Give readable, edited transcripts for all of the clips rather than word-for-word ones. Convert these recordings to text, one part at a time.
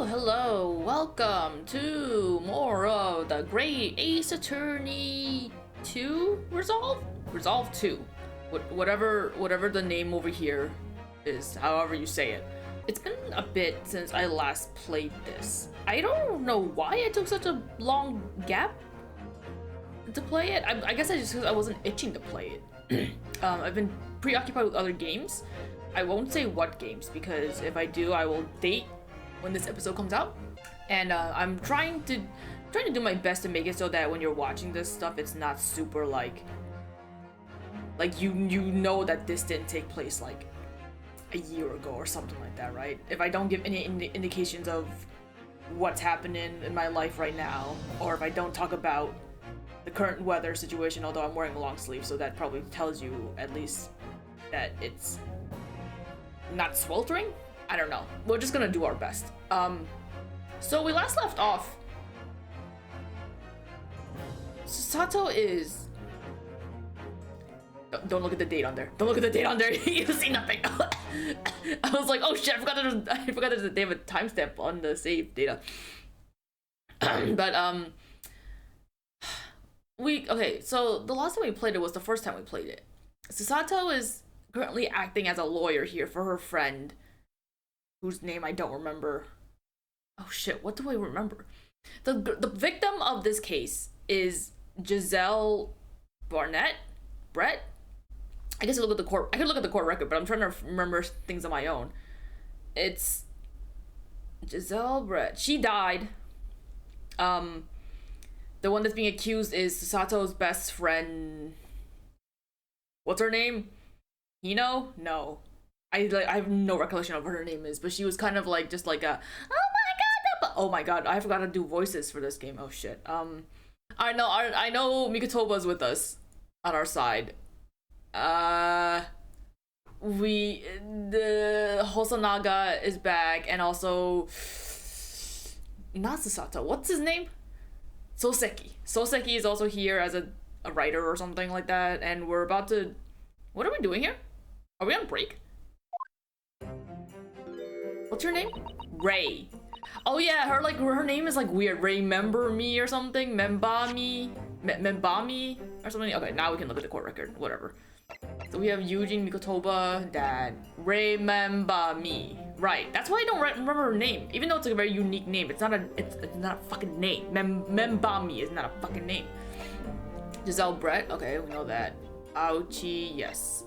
Hello, welcome to more of the Great Ace Attorney 2 Resolve? Resolve 2. Whatever the name over here is, however you say it. It's been a bit since I last played this. I don't know why I took such a long gap to play it. I guess I wasn't itching to play it. I've been preoccupied with other games. I won't say what games, because if I do, I will date when this episode comes out. And I'm trying to do my best to make it so that when you're watching this stuff, it's not super like you know that this didn't take place like a year ago or something like that, right? If I don't give any indications of what's happening in my life right now, or if I don't talk about the current weather situation, although I'm wearing a long sleeve, so that probably tells you at least that it's not sweltering? I don't know. We're just gonna do our best. So we last left off. Susato is... Don't look at the date on there. Don't look at the date on there. You see nothing. I was like, oh shit, I forgot there's a timestamp on the save data. But okay, so the last time we played it was the first time we played it. Susato is currently acting as a lawyer here for her friend, whose name I don't remember. Oh shit, what do I remember? The victim of this case is Giselle Brett? I guess I could look at the court record, but I'm trying to remember things on my own. It's Giselle Brett. She died. The one that's being accused is Susato's best friend. What's her name? Hino? No. I have no recollection of what her name is, but she was kind of like just like a oh my god, I forgot to do voices for this game. Oh shit. I know Mikotoba's with us on our side. The Hosonaga is back, and also not Susato. What's his name? Soseki. Soseki is also here as a writer or something like that, and we're about to... What are we doing here? Are we on break? What's her name? Ray. Oh yeah, her name is like weird. Remember me or something? Membami or something. Okay, now we can look at the court record. Whatever. So we have Eugene, Mikotoba, Dad. Remember me. Right. That's why I don't remember her name. Even though it's like a very unique name, it's not a fucking name. Membami is not a fucking name. Giselle Brett. Okay, we know that. Ouchie, yes.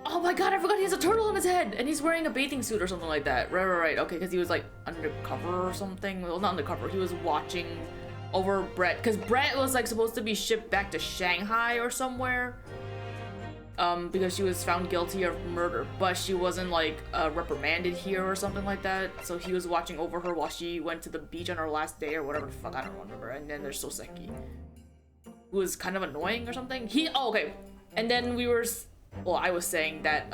Oh my god, I forgot he has a turtle on his head, and he's wearing a bathing suit or something like that. Right. Okay, because he was like undercover or something. Well, not undercover. He was watching over Brett, because Brett was like supposed to be shipped back to Shanghai or somewhere. Because she was found guilty of murder, but she wasn't like reprimanded here or something like that. So he was watching over her while she went to the beach on her last day or whatever the fuck, I don't remember. And then there's Soseki, who was kind of annoying or something. Okay. And then I was saying that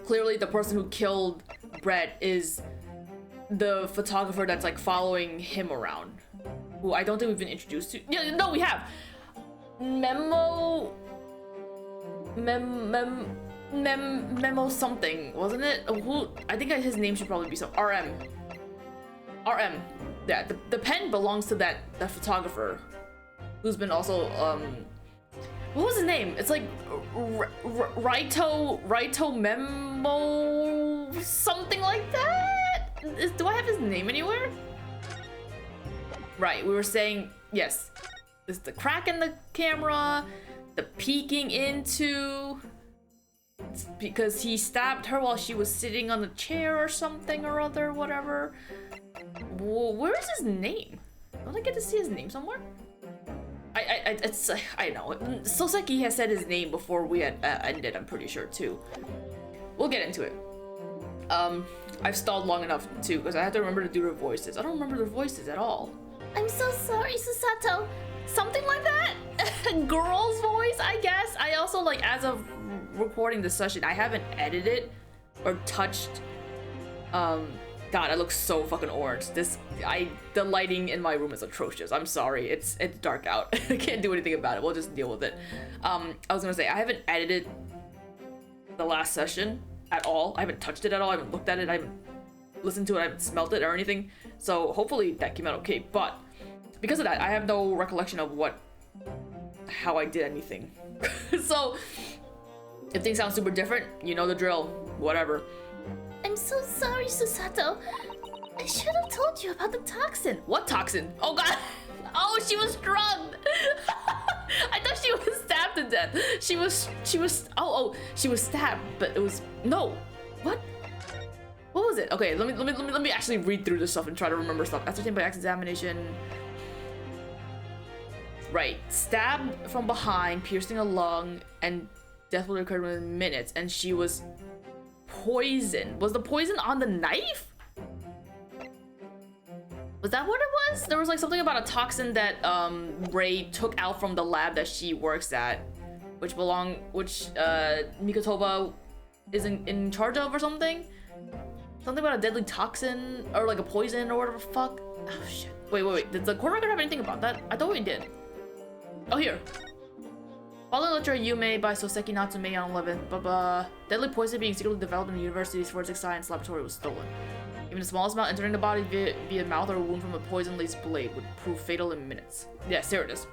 clearly the person who killed Brett is the photographer that's like following him around, who I don't think we've been introduced to. Yeah, no, we have. Memo something, wasn't it? Who? I think his name should probably be some RM. Yeah, the pen belongs to the photographer, who's been also what was his name? It's like Raito Memo something like that? Do I have his name anywhere? Right, we were saying, yes. It's the crack in the camera, the peeking into... It's because he stabbed her while she was sitting on the chair or something or other, whatever. Where is his name? Don't I get to see his name somewhere? I know. Soseki has said his name before we had ended, I'm pretty sure, too. We'll get into it. I've stalled long enough, too, because I have to remember to do their voices. I don't remember their voices at all. I'm so sorry, Susato. Something like that? Girl's voice, I guess. I also, like, as of recording this session, I haven't edited or touched, God, I look so fucking orange. The lighting in my room is atrocious. I'm sorry. It's dark out. I can't do anything about it. We'll just deal with it. I was gonna say, I haven't edited the last session at all. I haven't touched it at all. I haven't looked at it. I haven't listened to it, I haven't smelt it or anything. So hopefully that came out okay. But because of that, I have no recollection of how I did anything. So if things sound super different, you know the drill. Whatever. I'm so sorry, Susato. I should have told you about the toxin. What toxin? Oh god! Oh, she was drugged! I thought she was stabbed to death. She was stabbed, but it was, no. What was it? Okay, let me actually read through this stuff and try to remember stuff. Ascertained by examination. Right, stabbed from behind, piercing a lung, and death will occur within minutes, and she was poisoned. Was the poison on the knife? Was that what it was? There was like something about a toxin that Ray took out from the lab that she works at, which Mikotoba is in charge of or something? Something about a deadly toxin or like a poison or whatever the fuck. Oh shit. Wait. Did the court record have anything about that? I thought we did. Oh, here. Following lecture Yume by Soseki Natsume on 11th, deadly poison being secretly developed in the university's forensic science laboratory was stolen. Even the smallest amount entering the body via mouth or a wound from a poison-laced blade would prove fatal in minutes. Yes, there it is.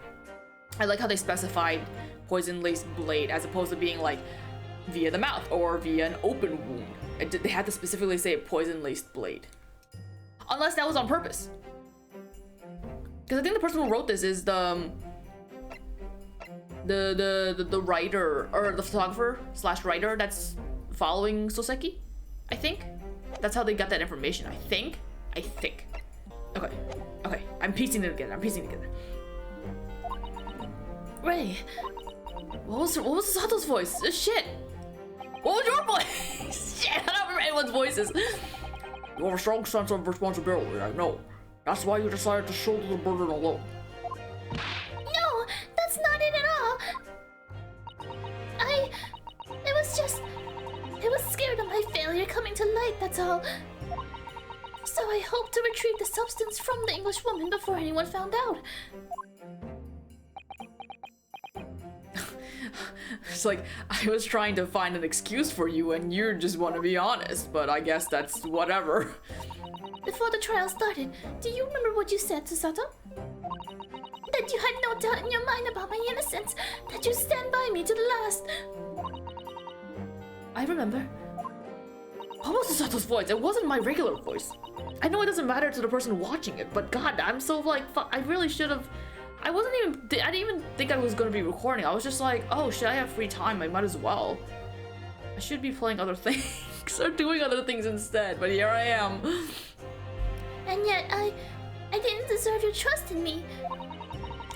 I like how they specified poison-laced blade as opposed to being like via the mouth or via an open wound. They had to specifically say poison-laced blade. Unless that was on purpose. Because I think the person who wrote this is the writer or the photographer / writer that's following Soseki, I think. That's how they got that information, I think. Okay. I'm piecing it together. Ray. What was Susato's voice? Shit. What was your voice? Shit, I don't remember anyone's voices. You have a strong sense of responsibility, I know. That's why you decided to shoulder the burden alone. No, that's not it at all. I was scared of my failure coming to light, that's all. So I hoped to retrieve the substance from the English woman before anyone found out. It's like, I was trying to find an excuse for you and you just want to be honest, but I guess that's whatever. Before the trial started, do you remember what you said, Susato? That you had no doubt in your mind about my innocence, that you'd stand by me to the last. I remember. What was Susato's voice? It wasn't my regular voice. I know it doesn't matter to the person watching it, but god, I'm so like, I really should have. I didn't even think I was gonna be recording. I was just like, oh shit, I have free time, I might as well. I should be playing other things or doing other things instead, but here I am. And yet, I didn't deserve your trust in me.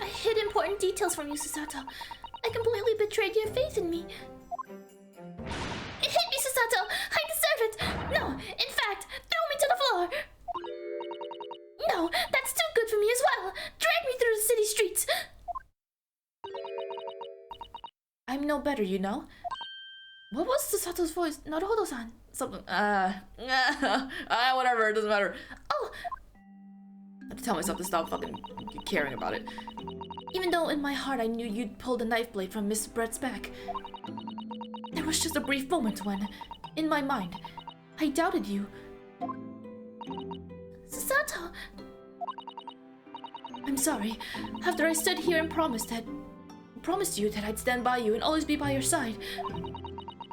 I hid important details from you, Susato. I completely betrayed your faith in me. It hit me, Susato! I deserve it! No, in fact, throw me to the floor! No, that's too good for me as well! Drag me through the city streets! I'm no better, you know? What was Susato's voice? Naruhodo-san? Something, whatever, it doesn't matter. Oh! I have to tell myself to stop fucking caring about it. Even though in my heart I knew you'd pull the knife blade from Miss Brett's back, there was just a brief moment when, in my mind, I doubted you. Susato! I'm sorry. After I stood here and promised you that I'd stand by you and always be by your side,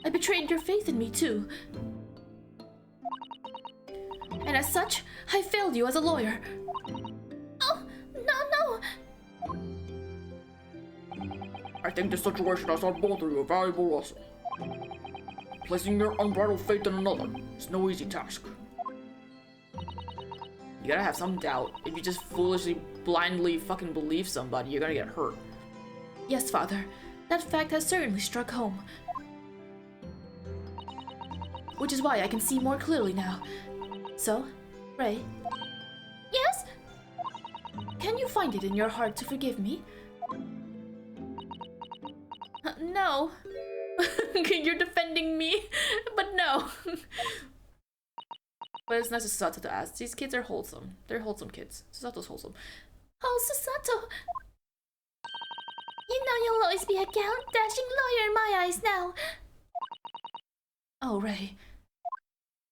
I betrayed your faith in me too. And as such, I failed you as a lawyer. Oh, no! I think this situation has taught both of you a valuable lesson. Placing your unbridled faith in another is no easy task. You gotta have some doubt. If you just foolishly, blindly fucking believe somebody, you're gonna get hurt. Yes, Father. That fact has certainly struck home. Which is why I can see more clearly now. So, Ray? Yes? Can you find it in your heart to forgive me? No. You're defending me, but no. But it's nice of Susato to ask. These kids are wholesome. They're wholesome kids. Susato's wholesome. Oh, Susato! You know you'll always be a gallant, dashing lawyer in my eyes now. Oh, Ray.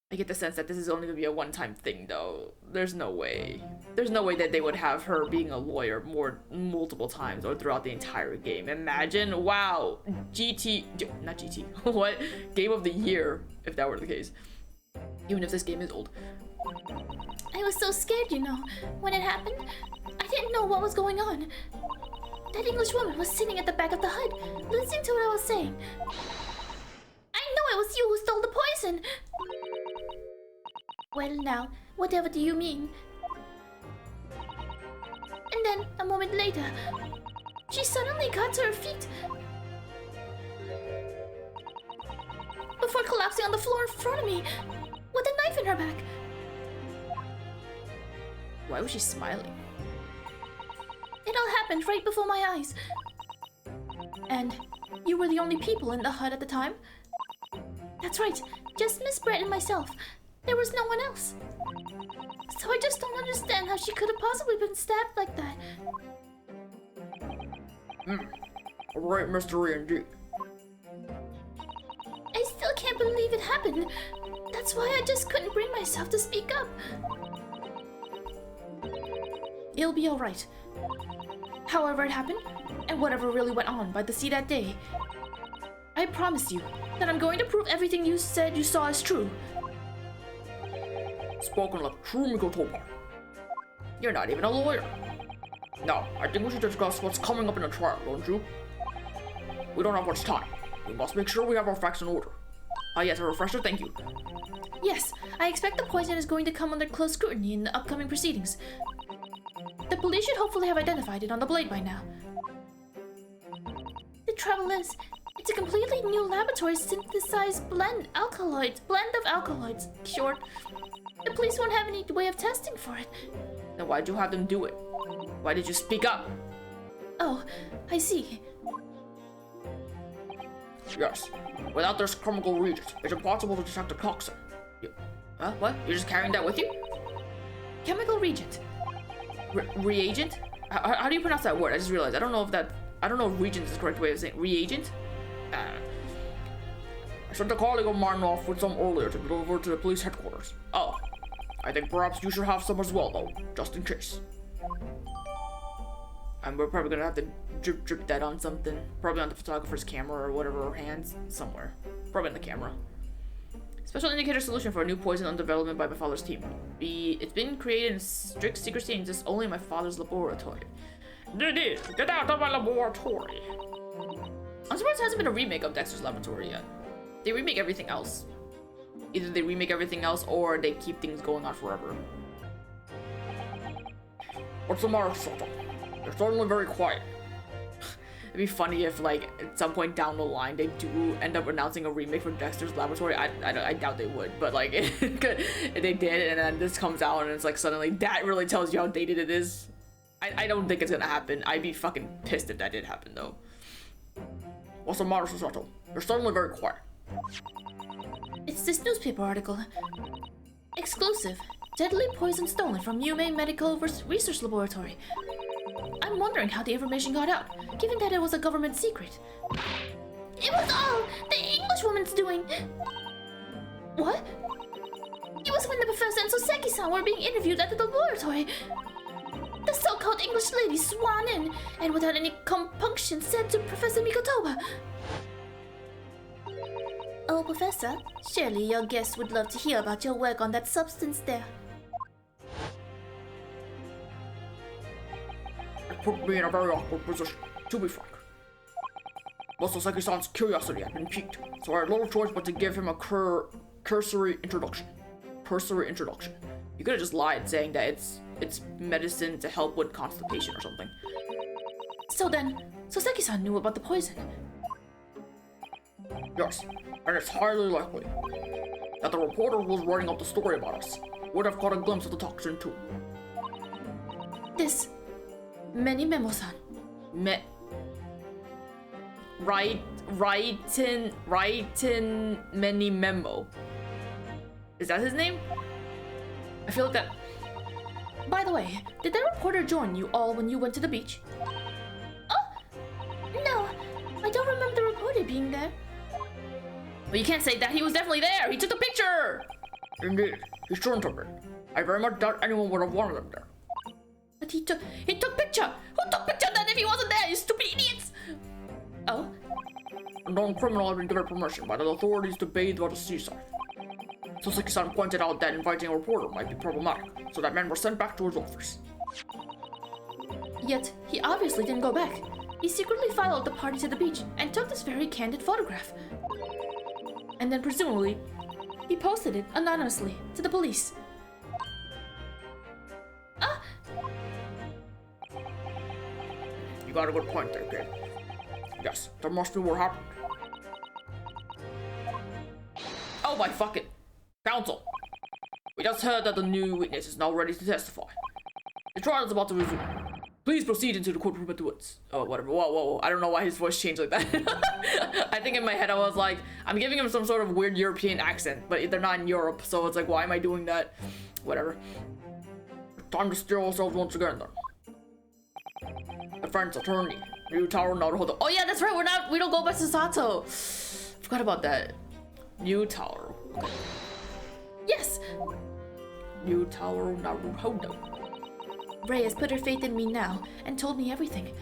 I get the sense that this is only gonna be a one-time thing, though. There's no way. There's no way that they would have her being a lawyer multiple times or throughout the entire game. Imagine, wow, not GT, what? Game of the year, if that were the case. Even if this game is old. I was so scared, you know. When it happened, I didn't know what was going on. That English woman was sitting at the back of the hut, listening to what I was saying. I know it was you who stole the poison! Well now, whatever do you mean? And then, a moment later, she suddenly got to her feet. Before collapsing on the floor in front of me, with a knife in her back. Why was she smiling? It all happened right before my eyes. And you were the only people in the hut at the time? That's right, just Miss Brett and myself. There was no one else. So I just don't understand how she could have possibly been stabbed like that. Right, mystery indeed. I still can't believe it happened. That's why I just couldn't bring myself to speak up. It'll be alright. However it happened, and whatever really went on by the sea that day, I promise you that I'm going to prove everything you said you saw is true. Spoken like a true Mikotoba. You're not even a lawyer. Now, I think we should discuss what's coming up in the trial, don't you? We don't have much time. We must make sure we have our facts in order. Yes, a refresher, thank you. Yes, I expect the poison is going to come under close scrutiny in the upcoming proceedings. The police should hopefully have identified it on the blade by now. The trouble is, it's a completely new laboratory synthesized blend of alkaloids, short. The police won't have any way of testing for it. Then why'd you have them do it? Why did you speak up? Oh, I see. Yes. Without this chemical reagent, it's impossible to detect the toxin. What? You're just carrying that with you? Chemical reagent? Reagent? How do you pronounce that word? I just realized. I don't know if reagent is the correct way of saying reagent. I sent a colleague of mine off with some earlier to deliver to the police headquarters. Oh. I think perhaps you should have some as well, though, just in case. And we're probably gonna have to drip that on something. Probably on the photographer's camera or whatever, or hands, somewhere. Probably on the camera. Special indicator solution for a new poison under development by my father's team. It's been created in strict secrecy and exists only in my father's laboratory. Diddy, get out of my laboratory! I'm surprised there hasn't been a remake of Dexter's Laboratory yet. They remake everything else. Either they remake everything else or they keep things going on forever. What's the matter, Susato? You're suddenly very quiet. It'd be funny if, like, at some point down the line, they do end up announcing a remake for Dexter's Laboratory. I doubt they would, but, like, if they did, and then this comes out, and it's like, suddenly, that really tells you how dated it is. I don't think it's gonna happen. I'd be fucking pissed if that did happen, though. What's the matter, Susato? You're suddenly very quiet. It's this newspaper article. Exclusive. Deadly poison stolen from Yume Medical Research Laboratory. I'm wondering how the information got out, given that it was a government secret. It was all the Englishwoman's doing! What? It was when the professor and Soseki-san were being interviewed at the laboratory. The so-called English lady swan in, and without any compunction said to Professor Mikotoba, "Oh, Professor, surely your guests would love to hear about your work on that substance there." It put me in a very awkward position, to be frank. But Soseki-san's curiosity had been piqued, so I had little choice but to give him a cursory introduction. You could have just lied saying that it's medicine to help with constipation or something. So then, Soseki-san knew about the poison. Yes, and it's highly likely that the reporter who was writing up the story about us would have caught a glimpse of the toxin too. This Menimemo-san. Writing Menimemo. Is that his name? I feel like that. By the way, did that reporter join you all when you went to the beach? Oh! No, I don't remember the reporter being there. Well, you can't say that. He was definitely there. He took the picture. Indeed, he shouldn't have been. I very much doubt anyone would have wanted him there. But he took picture. Who took picture then if he wasn't there? You stupid idiots! Oh, A known criminal had been given permission by the authorities to bathe by the seaside. Soseki-san pointed out that inviting a reporter might be problematic, so that man was sent back to his office. Yet, he obviously didn't go back. He secretly followed the party to the beach and took this very candid photograph. And then presumably, he posted it anonymously to the police. Ah! You got a good point there, kid. Yes, that must be what happened. oh my fucking counsel! We just heard that the new witness is now ready to testify. The trial is about to resume. Please proceed into the courtroom at once. Oh, whatever. Whoa. I don't know why his voice changed like that. I think in my head I was like, I'm giving him some sort of weird European accent, but they're not in Europe, so it's like, why am I doing that? Whatever. Time to steal ourselves once again, then. The friend's attorney, Ryutaro Naruhodo. Oh yeah, that's right. We don't go by Susato. Forgot about that. Ryutaro. Okay. Yes! Ryutaro Naruhodo. Ray has put her faith in me now and told me everything.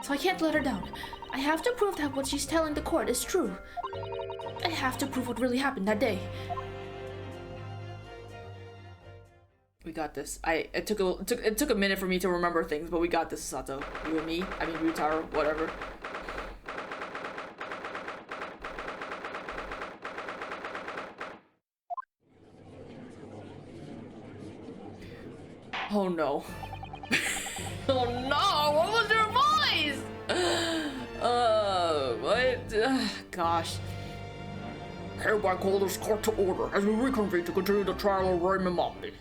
So I can't let her down. I have to prove that what she's telling the court is true. I have to prove what really happened that day. We got this. It took a minute for me to remember things, but we got this, Susato. You and me. I mean Ryutaro, whatever. Oh no. Oh no! What was your voice? What? Gosh. Hereby call this court to order as we reconvene to continue the trial of Ray Mimami.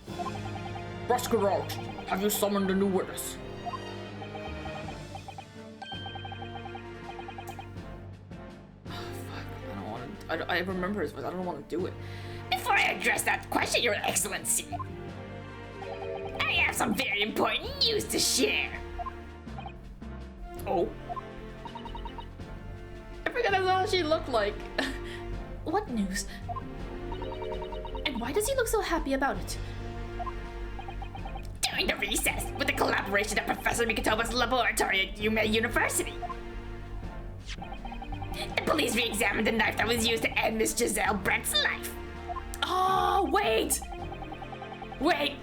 Prosecutor, have you summoned a new witness? I remember his voice. I don't want to do it. Before I address that question, Your Excellency, I have some very important news to share. Oh. I forgot that's all she looked like. What news? And why does he look so happy about it? During the recess, with the collaboration of Professor Mikotoba's laboratory at Yume University, the police re-examined the knife that was used to end Miss Giselle Brett's life. Oh, wait! Wait!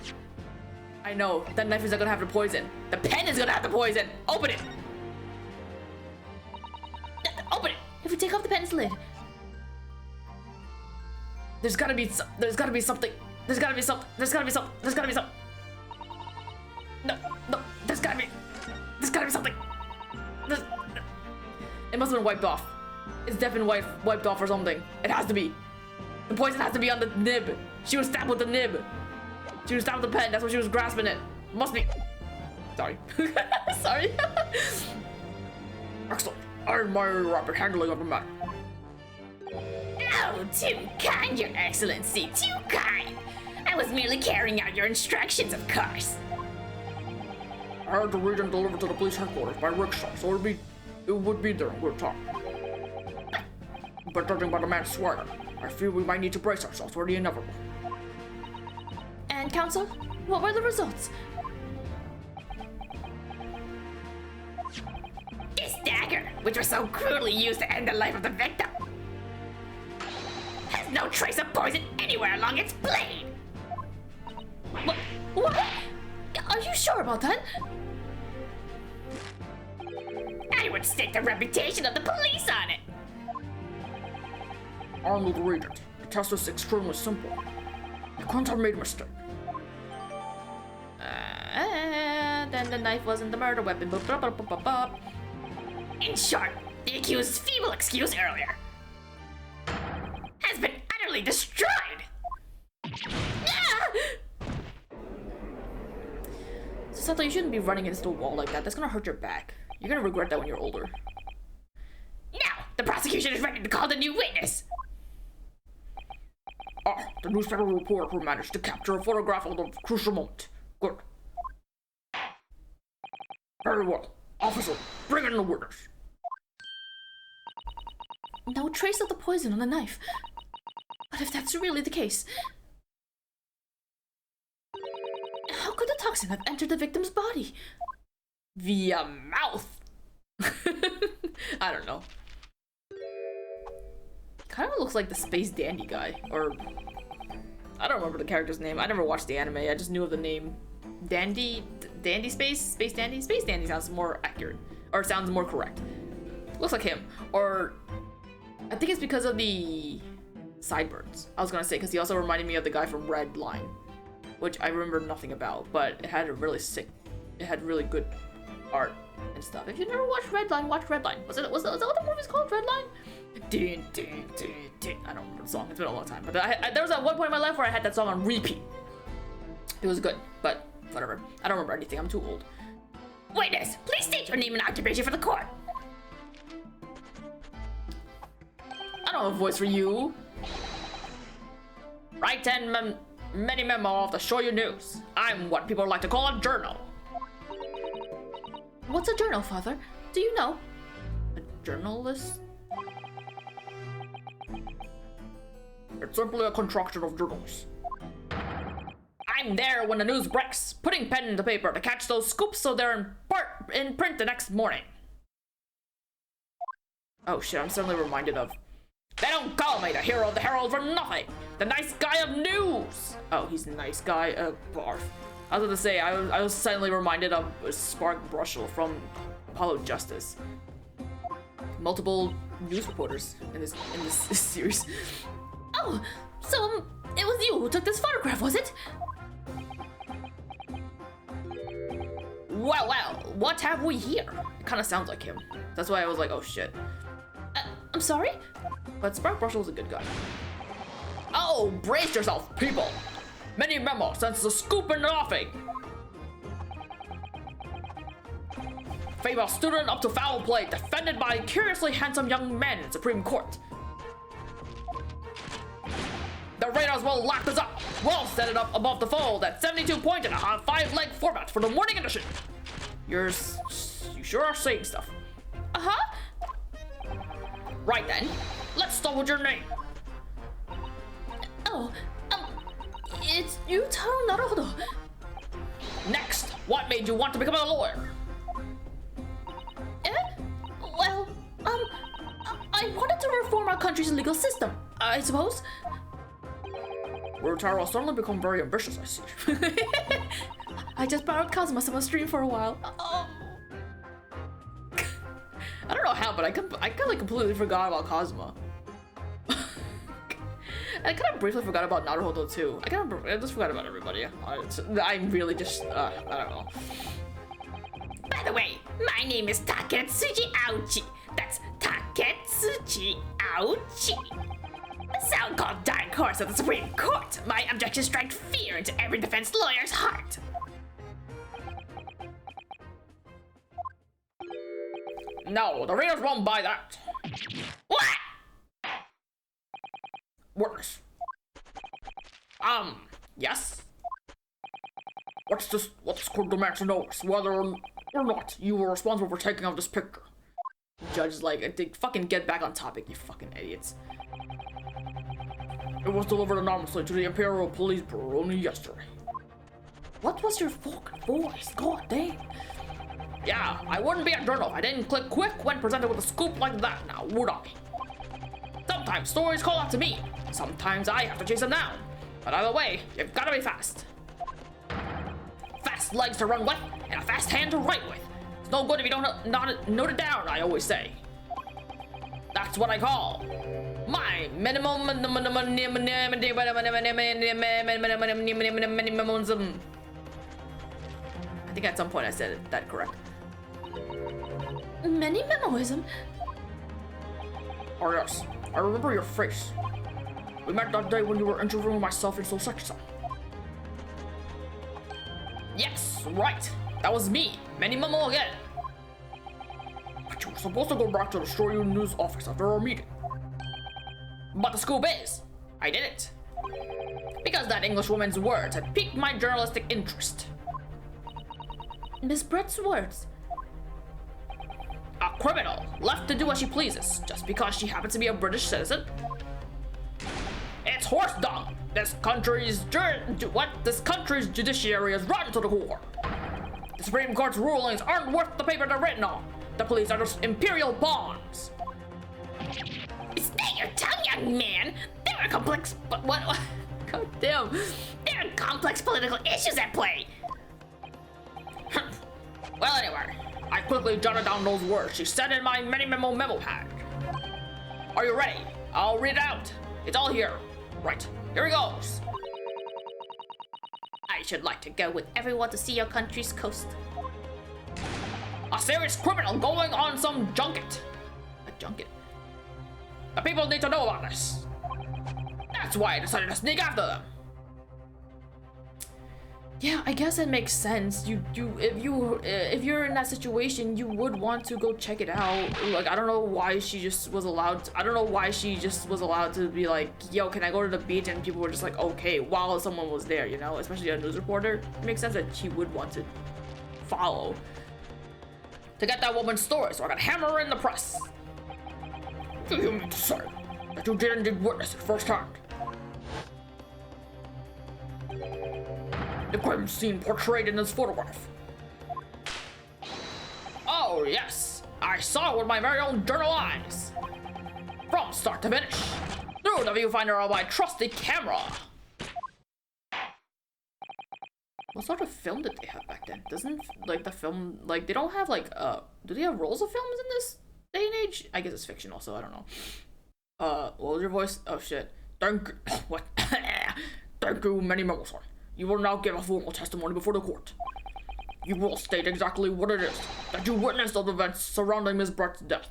I know, that knife is not gonna have the poison. The pen is gonna have the poison! Open it! Open it! If we take off the pen's lid, There's gotta be something. There's gotta be something. No, there's gotta be something. It must have been wiped off. It's definitely wiped off or something. It has to be. The poison has to be on the nib. She was stabbed with the nib. She was stabbed with the pen. That's why she was grasping it. Must be. Sorry. Sorry. Excellent. I admire your rapid handling of the matter. Oh, too kind, Your Excellency, too kind. I was merely carrying out your instructions, of course. I had to read and deliver to the police headquarters by rickshaw, so it would be there in good time. But judging by the man's swagger, I feel we might need to brace ourselves for the inevitable. and counsel, what were the results? This dagger, which was so crudely used to end the life of the victim, has no trace of poison anywhere along its blade. What? Are you sure about that? I would stake the reputation of the police on it. Arnold Regent, the test is extremely simple. You couldn't have made a mistake. Then the knife wasn't the murder weapon. In short, the accused's feeble excuse earlier has been utterly destroyed. Susato, you shouldn't be running into the wall like that. That's gonna hurt your back. You're gonna regret that when you're older. Now, the prosecution is ready to call the new witness. Ah, the newspaper reporter managed to capture a photograph of the crucial moment. Good. Very well. Officer, bring in the witness. No trace of the poison on the knife. But if that's really the case, how could the toxin have entered the victim's body? Via mouth. I don't know. Kind of looks like the Space Dandy guy, or I don't remember the character's name. I never watched the anime. I just knew of the name. Dandy Space Dandy. Space Dandy sounds more accurate, or sounds more correct. Looks like him, or I think it's because of the sideburns. I was gonna say because he also reminded me of the guy from Red Line, which I remember nothing about, but it had a really sick. It had really good art and stuff. If you never watched Red Line, watch Red Line. Was that what the movie's called? Red Line? Ding, ding, ding, ding. I don't remember the song. It's been a long time. But there was at one point in my life where I had that song on repeat. It was good, but whatever. I don't remember anything. I'm too old. Witness, please state your name and occupation for the court. I don't have a voice for you. Right and Menimemo of the Shoyu News. I'm what people like to call a journal. What's a journal, Father? Do you know? A journalist? It's simply a contraction of journals. I'm there when the news breaks, putting pen to paper to catch those scoops so they're in print the next morning. Oh shit, I'm suddenly reminded of... They don't call me the hero of the Herald for nothing! The nice guy of news! Oh, he's a nice guy, barf. I was going to say, I was suddenly reminded of Spark Brushel from Apollo Justice. Multiple news reporters in this series. Oh, so it was you who took this photograph, was it? Well, what have we here? It kind of sounds like him. That's why I was like, oh shit. I'm sorry? But Spark Brushel's a good guy. Oh, brace yourself, people! Menimemo sends the scoop in the offing! Female student up to foul play, defended by curiously handsome young men in Supreme Court. The Raiders will lock this up. We'll set it up above the fold at 72 points in a 5-leg format for the morning edition. You sure are saying stuff. Uh-huh. Right then, let's start with your name. Oh, it's Yutaro Naruhodo. Next, what made you want to become a lawyer? Well, I wanted to reform our country's legal system, I suppose. Ryutaro suddenly become very ambitious, I see. I just borrowed Cosmos on my stream for a while. I don't know how, but I kind of completely forgot about Cosmo. I kind of briefly forgot about Naruhodo too. I just forgot about everybody. I'm really just, I don't know. By the way, my name is Taketsuji Aochi. That's Taketsuji Aochi. A sound called Dark Horse of the Supreme Court. My objections strike fear into every defense lawyer's heart. No, the readers won't buy that. What? Witness. Yes? What's this court demands to know is whether or not you were responsible for taking out this picture. Judge is like, fucking get back on topic, you fucking idiots. It was delivered anonymously to the Imperial Police Bureau only yesterday. What was your fucking voice? God damn. Yeah, I wouldn't be a journal if I didn't click quick when presented with a scoop like that now, would I? Sometimes stories call out to me. Sometimes I have to chase them down. But either way, you've gotta be fast. Fast legs to run with, and a fast hand to write with. It's no good if you don't note it down, I always say. That's what I call my menimemonomonimoni. I think at some point I said that correct. Menimemoism? Oh yes, I remember your face. We met that day when you were interviewing myself in Soseki-san. Yes, right. That was me, Menimemo again. But you were supposed to go back to the Shoyu News office after our meeting. But the scoop is, I didn't. Because that Englishwoman's words had piqued my journalistic interest. Miss Brett's words. A criminal, left to do as she pleases, just because she happens to be a British citizen? It's It's horse dung. This country's judiciary is rotten to the core. The Supreme Court's rulings aren't worth the paper they're written on. The police are just imperial pawns. Stay your tongue, young man. There are complex, what? God damn. There are complex political issues at play. Well, anyway, I quickly jotted down those words she said in my Menimemo memo pad. Are you ready? I'll read it out. It's all here. Right, here it goes. I should like to go with everyone to see your country's coast. A serious criminal going on some junket. A junket? The people need to know about this. That's why I decided to sneak after them. Yeah, I guess it makes sense. If you're in that situation, you would want to go check it out. Like, I don't know why she just was allowed to be like, yo, can I go to the beach? And people were just like, okay, while someone was there, you know, especially a news reporter. It makes sense that she would want to follow. To get that woman's story, so I can hammer her in the press. Do you mean to say that you did indeed witness it firsthand? The crime scene portrayed in this photograph. Oh yes, I saw it with my very own journal eyes. From start to finish, through the viewfinder of my trusty camera. What sort of film did they have back then? Doesn't, like, the film, like, they don't have, like, do they have rolls of films in this day and age? I guess it's fiction also, I don't know. What was your voice? Oh shit. Thank you. What? Thank you, Menimemonomonimoni. You will now give a formal testimony before the court. You will state exactly what it is that you witnessed of the events surrounding Miss Brett's death.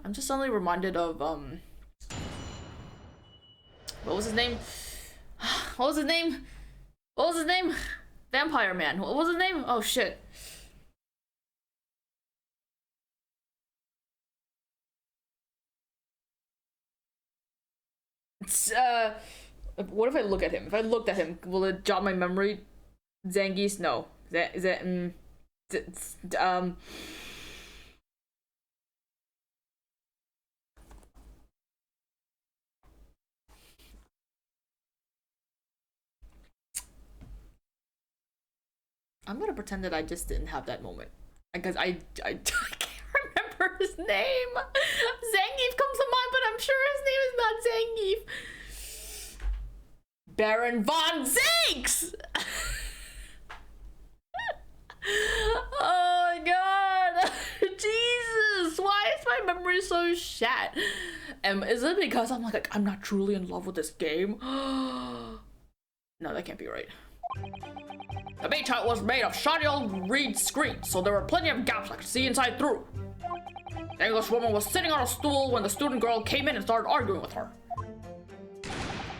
I'm just suddenly reminded of, what was his name? What was his name? What was his name? Vampire Man. What was his name? Oh shit. It's, what if I look at him? If I looked at him, will it jog my memory? Zangief? No. I'm gonna pretend that I just didn't have that moment. Because I can't remember his name. Zangief comes to mind, but I'm sure his name is not Zangief. Baron Von Zanks! Oh my god! Jesus! Why is my memory so shat? Is it because I'm not truly in love with this game? No, that can't be right. The beach hut was made of shoddy old reed screens, so there were plenty of gaps I could see inside through. The English woman was sitting on a stool when the student girl came in and started arguing with her.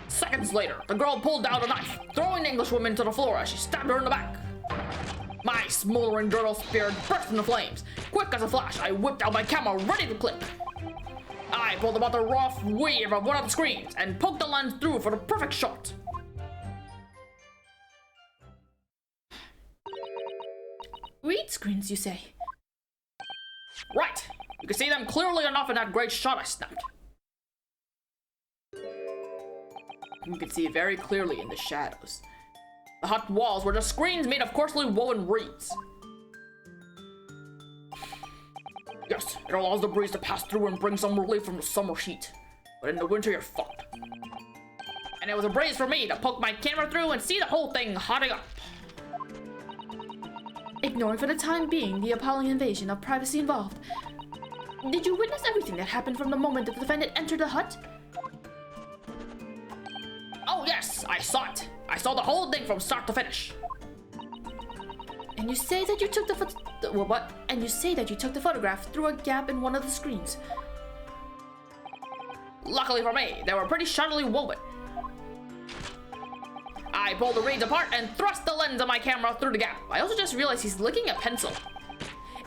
Seconds later, the girl pulled out a knife, throwing the English woman to the floor as she stabbed her in the back. My smoldering journal spirit burst into flames. Quick as a flash, I whipped out my camera ready to clip. I pulled about the rough weave of one of the screens and poked the lens through for the perfect shot. Reed screens, you say? Right. You can see them clearly enough in that great shot I snapped. You can see it very clearly in the shadows. The hut walls were just screens made of coarsely woven reeds. Yes, it allows the breeze to pass through and bring some relief from the summer heat. But in the winter, you're fucked. And it was a breeze for me to poke my camera through and see the whole thing hotting up. Ignoring for the time being the appalling invasion of privacy involved, did you witness everything that happened from the moment that the defendant entered the hut? Oh yes, I saw it. I saw the whole thing from start to finish. And you say that you took And you say that you took the photograph through a gap in one of the screens. Luckily for me, they were pretty shoddily woven. I pulled the reeds apart and thrust the lens of my camera through the gap. I also just realized he's licking a pencil.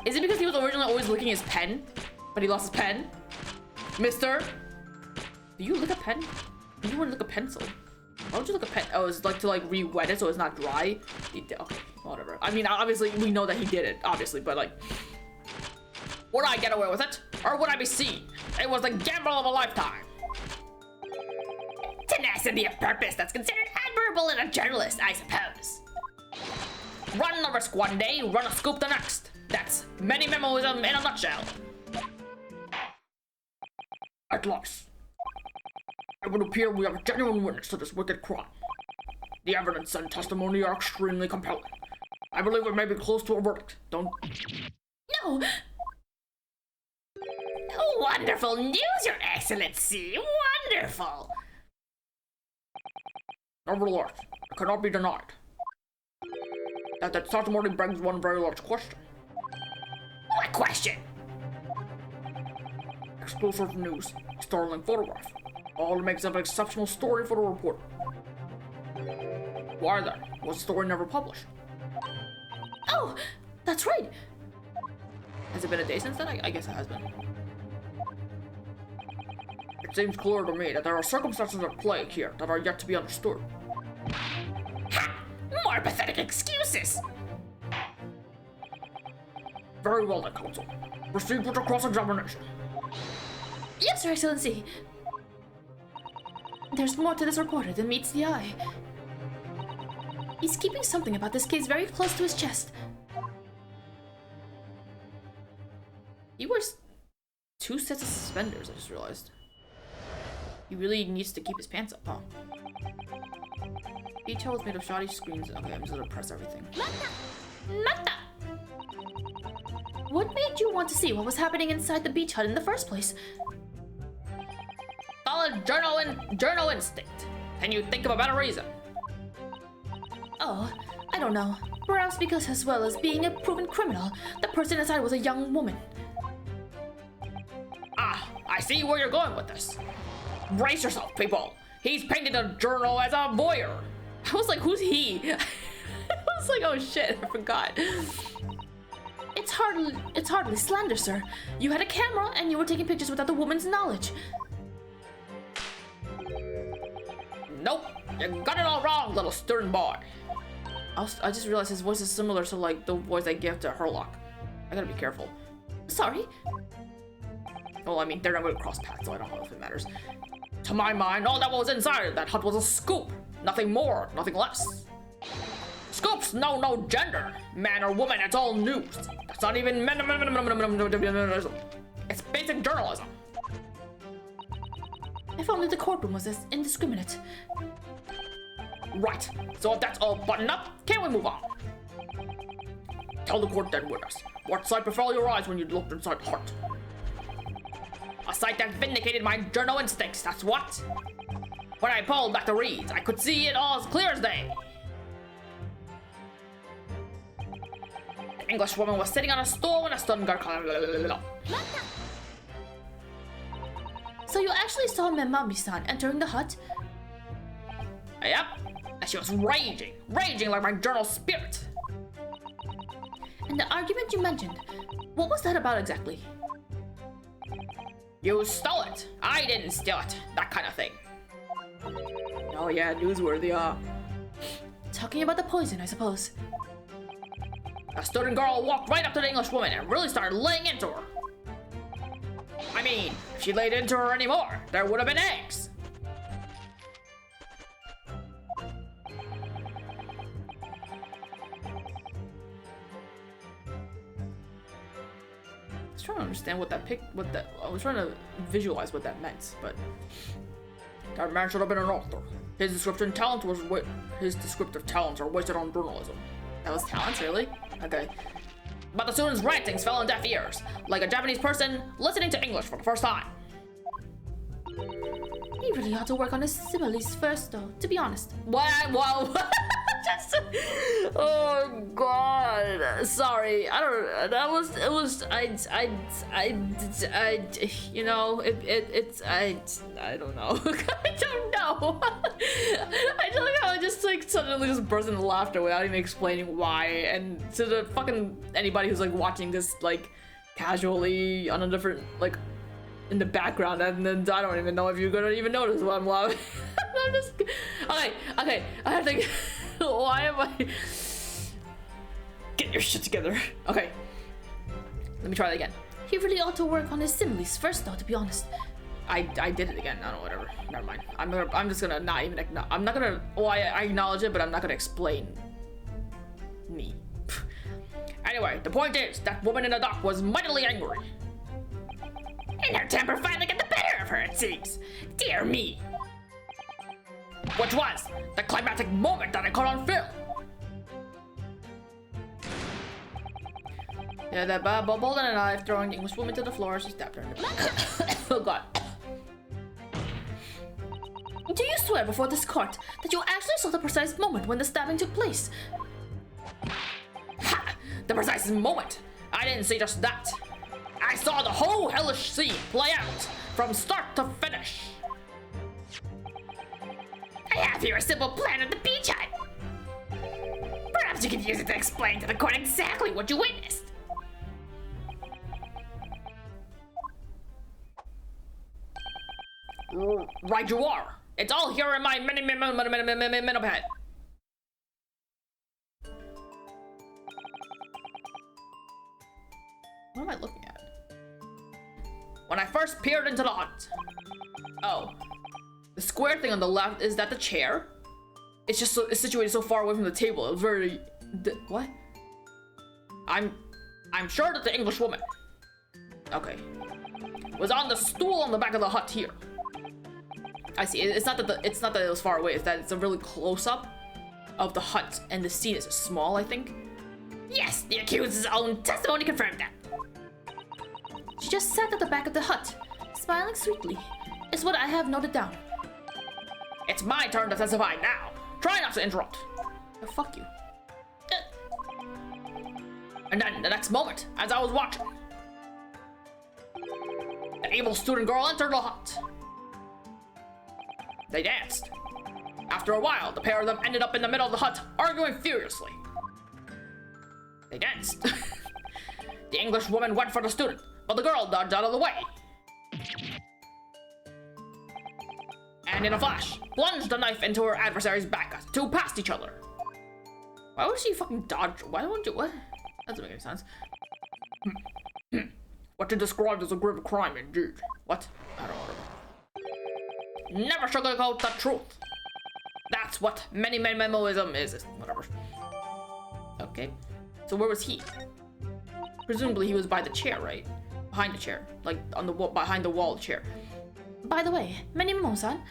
Is it because he was originally always licking his pen, but he lost his pen? Mister? Do you lick a pen? You wouldn't lick a pencil. Why would you lick a pen? Oh, it's like to like re-wet it so it's not dry? Okay, whatever. I mean, obviously, we know that he did it, obviously, but like... Would I get away with it? Or would I be seen? It was the gamble of a lifetime. necessity of purpose that's considered admirable in a journalist, I suppose. Run the risk one day, run a scoop the next. That's Menimemoism in a nutshell. At last, it would appear we have a genuine witness to this wicked crime. The evidence and testimony are extremely compelling. I believe we may be close to a verdict. Don't... No! Wonderful news, Your Excellency! Wonderful! Nevertheless, it cannot be denied that testimony brings one very large question. What question? Exclusive news, startling photograph. All makes up an exceptional story for the reporter. Why then was the story never published? Oh, that's right. Has it been a day since then? I guess it has been. It seems clear to me that there are circumstances at play here that are yet to be understood. Ha! More pathetic excuses! Very well then, counsel. Proceed with your cross-examination. Yes, Your Excellency. There's more to this reporter than meets the eye. He's keeping something about this case very close to his chest. He wears 2 sets of suspenders, I just realized. He really needs to keep his pants up, huh? Beach hall was made of shoddy screens. Okay, I'm just gonna press everything. Nata! What made you want to see what was happening inside the beach hut in the first place? Solid journal instinct. Can you think of a better reason? Oh, I don't know. Perhaps because as well as being a proven criminal, the person inside was a young woman. Ah, I see where you're going with this. Brace yourself, people. He's painted a journal as a voyeur. I was like, who's he? I was like, oh shit, I forgot. It's hardly slander, sir. You had a camera and you were taking pictures without the woman's knowledge. Nope, you got it all wrong, little stern boy. I just realized his voice is similar to like the voice I give to Herlock. I gotta be careful. Sorry? Well, I mean, they're not gonna cross paths, so I don't know if it matters. To my mind, all that was inside that hut was a scoop. Nothing more, nothing less. Scoops know no gender. Man or woman, it's all news. That's not even it's basic journalism. If only the courtroom was as indiscriminate. Right, so if that's all buttoned up, can we move on? Tell the court then, witness, what sight befell your eyes when you looked inside the hut? A sight that vindicated my journal instincts, that's what? When I pulled back the reeds, I could see it all as clear as day. The English woman was sitting on a stool when a stun guard called. So you actually saw Memami-san entering the hut? Yep, and she was raging like my journal spirit. And the argument you mentioned, what was that about exactly? You stole it. I didn't steal it. That kind of thing. Oh yeah, newsworthy, Talking about the poison, I suppose. A student girl walked right up to the English woman and really started laying into her. I mean, if she laid into her anymore, there would have been eggs. I was trying to understand I was trying to visualize what that meant, but that man should have been an author. His descriptive talents are wasted on journalism. That was talents, really? Okay. But the student's rantings fell on deaf ears, like a Japanese person listening to English for the first time. He really ought to work on his similes first, though, to be honest. Whoa. Oh god, sorry. I don't. You know, I don't know. I don't know. I don't know how I just like suddenly just burst into laughter without even explaining why. And to the fucking anybody who's like watching this like casually on a different like in the background, and then I don't even know if you're gonna even notice what I'm laughing. I'm just okay. I have to. Why am I? Get your shit together. Okay. Let me try that again. He really ought to work on his similes first, though, to be honest. I did it again. I don't know, whatever. Never mind. I'm just gonna not even I'm not gonna, well, I acknowledge it, but I'm not gonna explain me. Anyway, the point is, that woman in the dock was mightily angry. And her temper finally got the better of her, it seems. Dear me. Which was the climactic moment that I caught on film. Yeah, that bubbled and a knife, throwing the English woman to the floor as she stabbed her in the back. Oh god. Do you swear before this court that you actually saw the precise moment when the stabbing took place? Ha! The precise moment! I didn't see just that. I saw the whole hellish scene play out from start to finish. I have here a simple plan of the beach hut. Perhaps you could use it to explain to the court exactly what you witnessed. Right you are. It's all here in my Menimemonomonimoni head. What am I looking at? When I first peered into the hut. Oh. The square thing on the left, is that the chair? It's just so, it's situated so far away from the table. It was very... what? I'm sure that the English woman... okay. Was on the stool on the back of the hut here. I see. It's not that it was far away. It's that it's a really close up of the hut, and the scene is small, I think. Yes, the accused's own testimony confirmed that. She just sat at the back of the hut, smiling sweetly, is what I have noted down. It's my turn to testify now. Try not to interrupt. Oh, fuck you. And then the next moment, as I was watching, an evil student girl entered the hut. They danced. After a while, the pair of them ended up in the middle of the hut, arguing furiously. They danced. The English woman went for the student, but the girl dodged out of the way. And in a flash, plunged the knife into her adversary's back as the two passed each other. Why would she fucking dodge? Why don't you? What? That doesn't make any sense. What you described as a grave crime, indeed. What? I don't know. Never sugarcoat the truth. That's what Menimemonism is. Whatever. Okay. So where was he? Presumably he was by the chair, right? Behind the chair, like on the wall, behind the wall chair. By the way, Menimemo-san,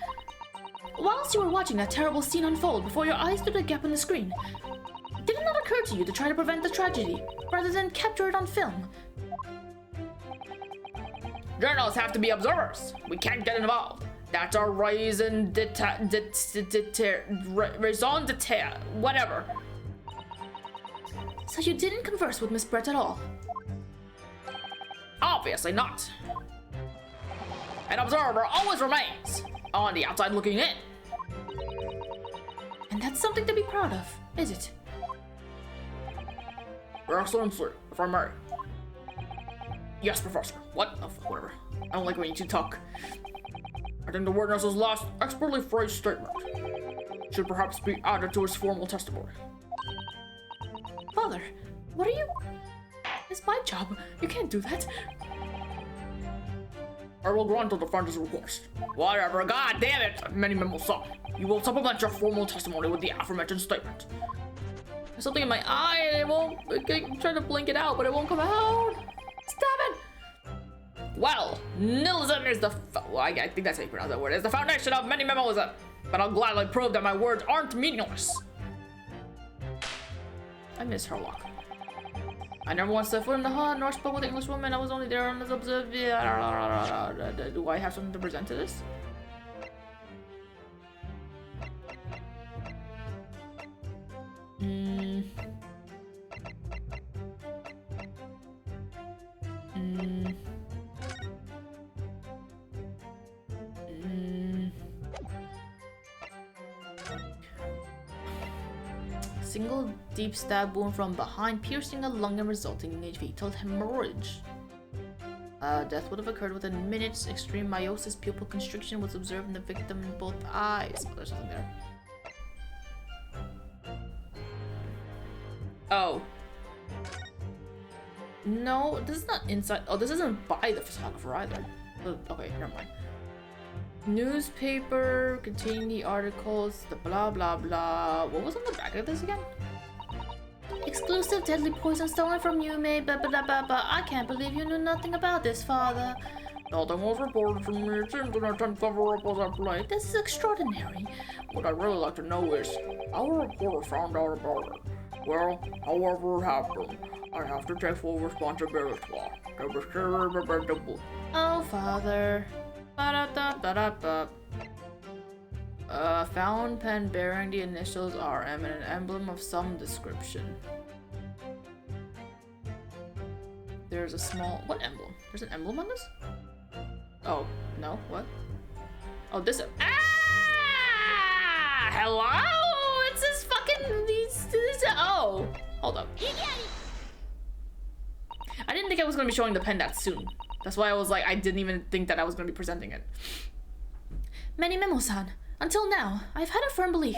whilst you were watching that terrible scene unfold before your eyes through the gap in the screen, did it not occur to you to try to prevent the tragedy rather than capture it on film? Journalists have to be observers. We can't get involved. That's our raison d'etre, whatever. So you didn't converse with Miss Brett at all? Obviously not. An observer always remains on the outside looking in. And that's something to be proud of, is it? Your Excellency, if I may. Yes, Professor. What? Oh, fuck, whatever. I don't like when you two talk. I think the witness's last expertly phrased statement should perhaps be added to his formal testimony. Father, what are you... It's my job. You can't do that. I will grant the defendant's request. Whatever, god damn it, Menimemonomonimoni. You will supplement your formal testimony with the aforementioned statement. There's something in my eye and it won't... I'm trying to blink it out, but it won't come out. Stop it! Well, nihilism is the... well, I think that's how you pronounce that word. It's the foundation of Menimemonism. But I'll gladly prove that my words aren't meaningless. I miss Herlock. I never once set foot in the hut, nor spoke with the English woman. I was only there on the observe. Do I have something to present to this? Single deep stab wound from behind, piercing a lung and resulting in a fatal hemorrhage. Death would have occurred within minutes. Extreme meiosis, pupil constriction was observed in the victim in both eyes. Oh, there's something there. Oh. No, this is not inside. Oh, this isn't by the photographer either. Okay, never mind. Newspaper containing the articles, the blah blah blah. What was on the back of this again? Exclusive deadly poison stolen from Yume, blah blah blah blah. I can't believe you knew nothing about this, father. Nothing was reported from me. It seems an uncoverable was at play. This is extraordinary. What I'd really like to know is how a reporter found out about it. Well, however it happened, I have to take full responsibility. Oh, father. Ba-da-da-ba-da-ba. Found pen bearing the initials RM and an emblem of some description. There's a small... What emblem? There's an emblem on this? Oh, no? What? Oh, this... Ah! Hello? It's this fucking... Oh! Hold up. I didn't think I was going to be showing the pen that soon. That's why I was like, I didn't even think that I was going to be presenting it. Menimemo-san, until now, I've had a firm belief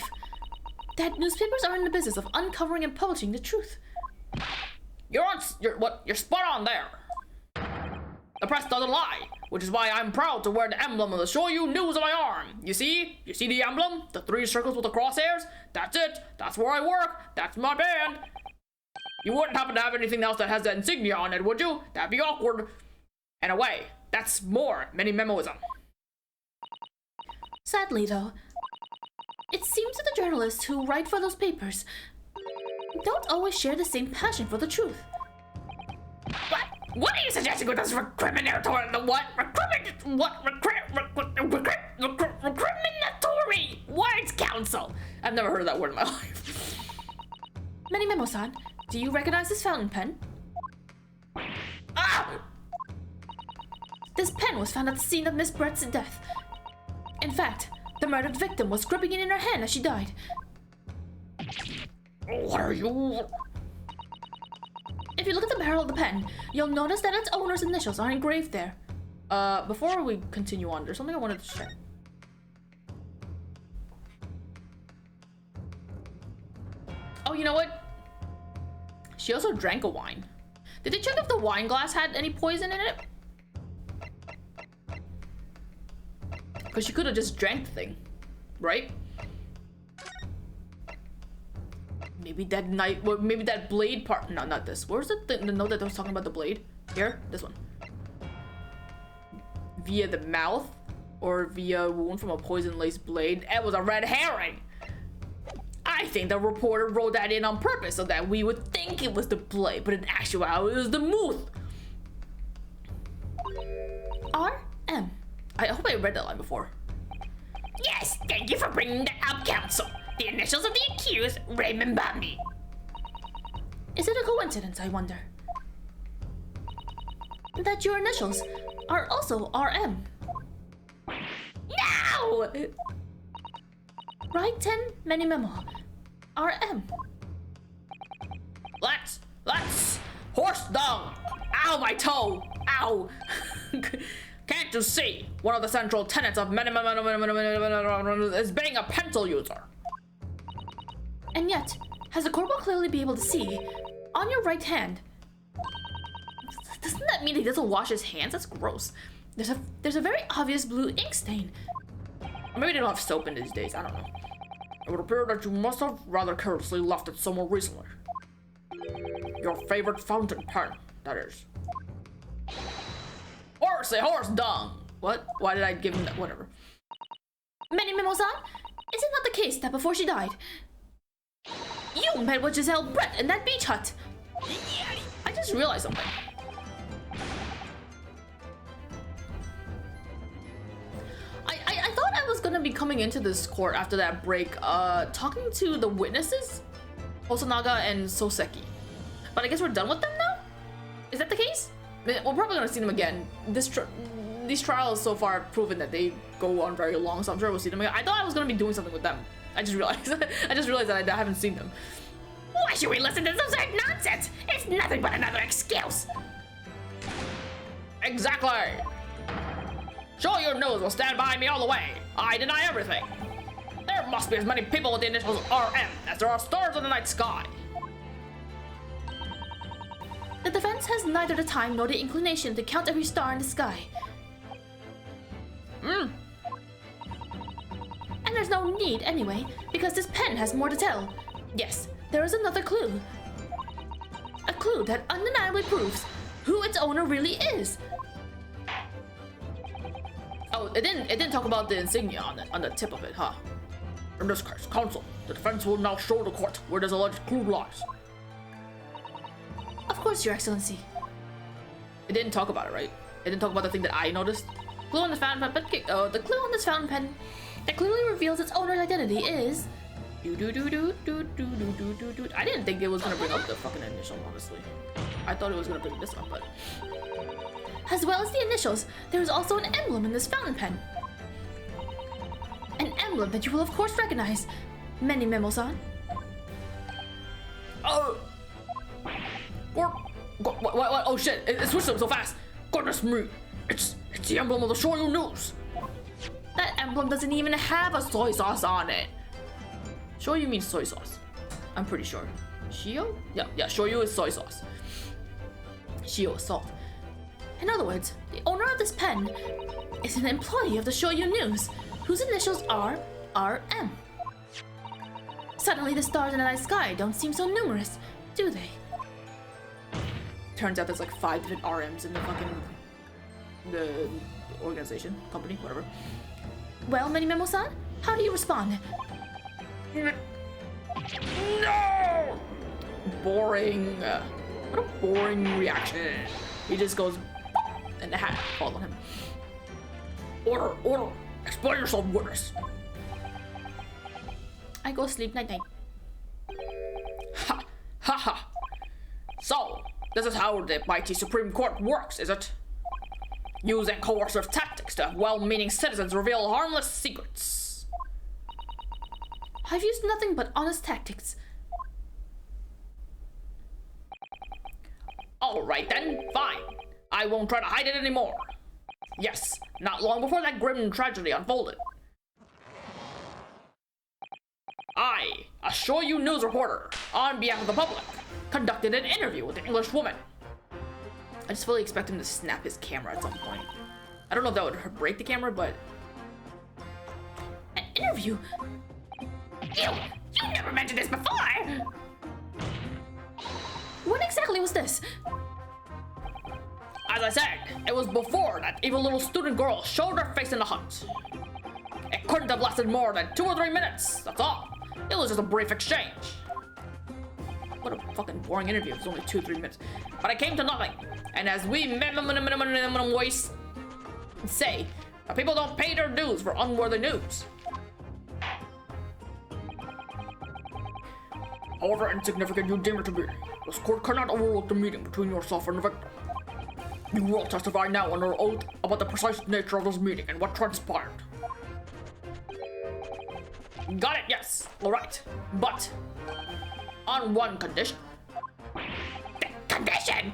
that newspapers are in the business of uncovering and publishing the truth. You're spot on there. The press doesn't lie, which is why I'm proud to wear the emblem of the Shoyu News on my arm. You see the emblem? The 3 circles with the crosshairs? That's it. That's where I work. That's my band. You wouldn't happen to have anything else that has that insignia on it, would you? That'd be awkward. In a way, that's more Menimemoism. Sadly, though, it seems that the journalists who write for those papers don't always share the same passion for the truth. What are you suggesting with this recriminatory? Recriminatory words council? I've never heard of that word in my life. Menimemo-san, do you recognize this fountain pen? Ah! This pen was found at the scene of Miss Brett's death. In fact, the murdered victim was gripping it in her hand as she died. What are you? If you look at the barrel of the pen, you'll notice that its owner's initials are engraved there. Before we continue on, there's something I wanted to check. Oh, you know what? She also drank a wine. Did they check if the wine glass had any poison in it? Because she could have just drank the thing, right? Maybe that knife, well, maybe that blade part. No, not this. Where's the note that was talking about the blade? Here, this one. Via the mouth or via a wound from a poison-laced blade. It was a red herring. I think the reporter wrote that in on purpose so that we would think it was the blade, but in actuality, it was the mouth. R.M. I hope I read that line before. Yes, thank you for bringing that up, counsel. The initials of the accused, Raymond Bambi. Is it a coincidence, I wonder, that your initials are also R.M.? No! Right-ten Menimemo. R.M. Let's horse dung. Ow, my toe. Ow. Can't you see? One of the central tenets of Menimemonomonimoni is being a pencil user. And yet, as the corporal clearly be able to see, on your right hand, Doesn't that mean he doesn't wash his hands? That's gross. there's a very obvious blue ink stain. Or maybe they don't have soap in these days. I don't know. It would appear that you must have rather carelessly left it somewhere recently. Your favorite fountain pen, that is. Horse dung. What? Why did I give him that? Whatever. Menimemo-san, is it not the case that before she died, you met with Giselle Brett in that beach hut? I just realized something. I thought I was gonna be coming into this court after that break, talking to the witnesses, Hosonaga and Soseki. But I guess we're done with them now? Is that the case? We're probably gonna see them again. These trials so far have proven that they go on very long, so I'm sure we'll see them again. I thought I was gonna be doing something with them. I just realized that I haven't seen them. Why should we listen to this nonsense? It's nothing but another excuse. Exactly. Show your nose will stand by me all the way. I deny everything. There must be as many people with the initials RM as there are stars in the night sky. The defense has neither the time nor the inclination to count every star in the sky. no need anyway, because this pen has more to tell. Yes, there is another clue. A clue that undeniably proves who its owner really is. Oh, it didn't talk about the insignia on the tip of it, huh? In this case, counsel, the defense will now show the court where this alleged clue lies. Of course, Your Excellency. It didn't talk about it, right? It didn't talk about the thing that I noticed. Clue on the fountain pen. The clue on this fountain pen that clearly reveals its owner's identity is. I didn't think it was gonna bring up the fucking initial, honestly. I thought it was gonna bring this up, but. As well as the initials, there is also an emblem in this fountain pen. An emblem that you will of course recognize. Menimemo-san. What? Oh shit! It switched up so fast. Goodness me! It's the emblem of the Shoyu News! That emblem doesn't even have a soy sauce on it. Shoyu means soy sauce. I'm pretty sure. Shio? Yeah, shoyu is soy sauce. Shio is salt. In other words, the owner of this pen is an employee of the Shoyu News, whose initials are RM. Suddenly the stars in the night sky don't seem so numerous, do they? Turns out there's like 5 different RMs in the organization, company, whatever. Well, Menimemo-san, how do you respond? No! Boring. What a boring reaction. He just goes, and the hat falls on him. Order! Explain yourself, witness! I go sleep night-night. Ha! So, this is how the mighty Supreme Court works, is it? Using coercive tactics to have well-meaning citizens reveal harmless secrets. I've used nothing but honest tactics. Alright then, fine. I won't try to hide it anymore. Yes, not long before that grim tragedy unfolded, I, a Shoyu news reporter, on behalf of the public, conducted an interview with an English woman. I just fully expect him to snap his camera at some point. I don't know if that would break the camera, but... An interview? You never mentioned this before! When exactly was this? As I said, it was before that evil little student girl showed her face in the hunt. It couldn't have lasted more than 2 or 3 minutes, that's all. It was just a brief exchange. What a fucking boring interview. It's only 2 or 3 minutes. But it came to nothing. And as we voice say, people don't pay their dues for unworthy news. However insignificant you deem it to be, this court cannot overlook the meeting between yourself and the victim. You will testify now under oath about the precise nature of this meeting and what transpired. Got it, yes. Alright. But on one condition. The condition?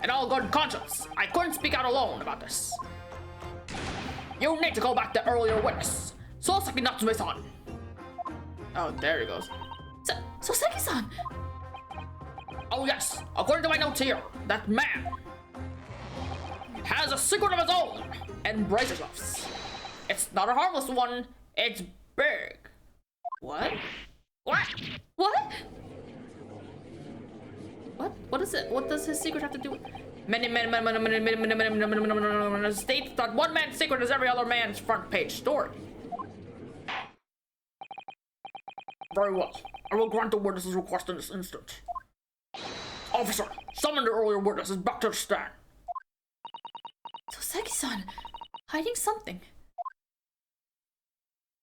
In all good conscience, I couldn't speak out alone about this. You need to go back to earlier witness, Soseki Natsume-san. Oh, there he goes. Soseki-san! Oh yes, according to my notes here, that man has a secret of his own and brace yourselves. It's not a harmless one, it's big. What? What? What? What is it? What does his secret have to do with... States that one man's secret is every other man's front page story. Very well. I will grant the witness's request in this instant. Officer, summon the earlier witnesses back to the stand. Soseki-san, hiding something.